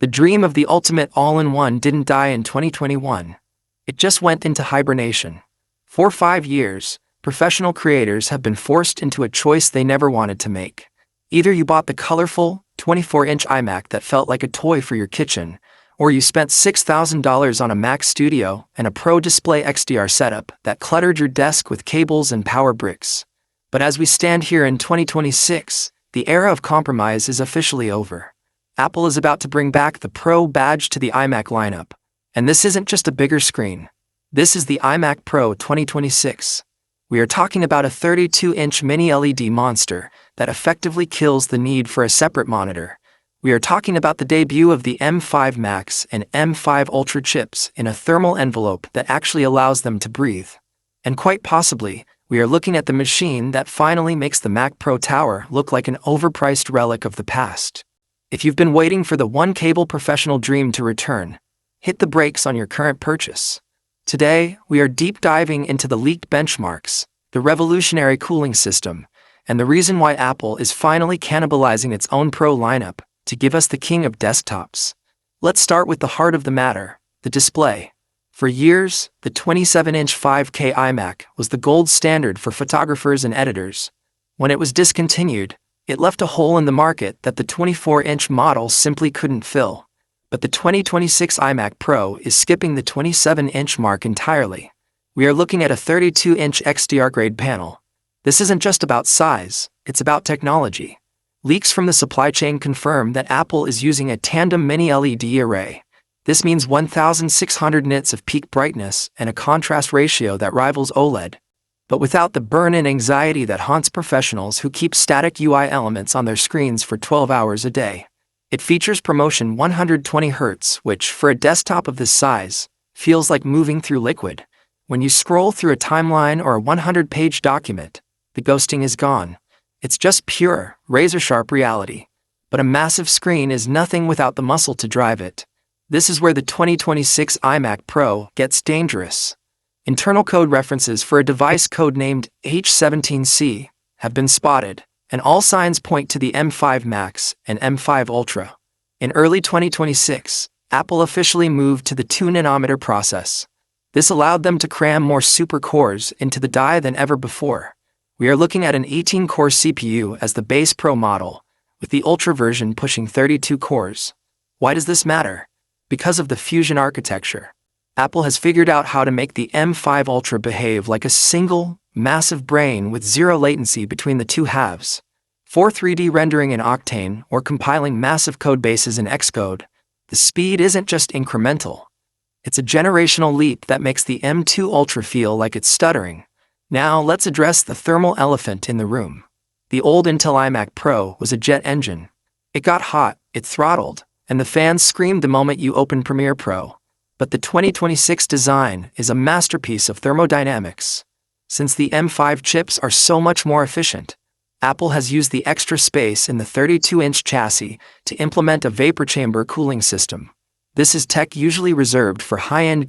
The dream of the ultimate all-in-one didn't die in 2021. It just went into hibernation. For 5 years, professional creators have been forced into a choice they never wanted to make. Either you bought the colorful, 24-inch iMac that felt like a toy for your kitchen, or you spent $6,000 on a Mac Studio and a Pro Display XDR setup that cluttered your desk with cables and power bricks. But as we stand here in 2026, the era of compromise is officially over. Apple is about to bring back the Pro badge to the iMac lineup. And this isn't just a bigger screen. This is the iMac Pro 2026. We are talking about a 32-inch mini LED monster that effectively kills the need for a separate monitor. We are talking about the debut of the M5 Max and M5 Ultra chips in a thermal envelope that actually allows them to breathe. And quite possibly, we are looking at the machine that finally makes the Mac Pro Tower look like an overpriced relic of the past. If you've been waiting for the one-cable professional dream to return, hit the brakes on your current purchase. Today, we are deep diving into the leaked benchmarks, the revolutionary cooling system, and the reason why Apple is finally cannibalizing its own Pro lineup to give us the king of desktops. Let's start with the heart of the matter, the display. For years, the 27-inch 5K iMac was the gold standard for photographers and editors. When it was discontinued, it left a hole in the market that the 24-inch model simply couldn't fill. But the 2026 iMac Pro is skipping the 27-inch mark entirely. We are looking at a 32-inch XDR-grade panel. This isn't just about size, it's about technology. Leaks from the supply chain confirm that Apple is using a tandem mini LED array. This means 1,600 nits of peak brightness and a contrast ratio that rivals OLED. But without the burn-in anxiety that haunts professionals who keep static UI elements on their screens for 12 hours a day. It features ProMotion 120Hz, which, for a desktop of this size, feels like moving through liquid. When you scroll through a timeline or a 100-page document, the ghosting is gone. It's just pure, razor-sharp reality. But a massive screen is nothing without the muscle to drive it. This is where the 2026 iMac Pro gets dangerous. Internal code references for a device codenamed H17C have been spotted, and all signs point to the M5 Max and M5 Ultra. In early 2026, Apple officially moved to the 2-nanometer process. This allowed them to cram more super cores into the die than ever before. We are looking at an 18-core CPU as the base Pro model, with the Ultra version pushing 32 cores. Why does this matter? Because of the Fusion architecture. Apple has figured out how to make the M5 Ultra behave like a single, massive brain with zero latency between the two halves. For 3D rendering in Octane or compiling massive code bases in Xcode, the speed isn't just incremental. It's a generational leap that makes the M2 Ultra feel like it's stuttering. Now let's address the thermal elephant in the room. The old Intel iMac Pro was a jet engine. It got hot, it throttled, and the fans screamed the moment you opened Premiere Pro. But the 2026 design is a masterpiece of thermodynamics. Since the M5 chips are so much more efficient, Apple has used the extra space in the 32-inch chassis to implement a vapor chamber cooling system. This is tech usually reserved for high-end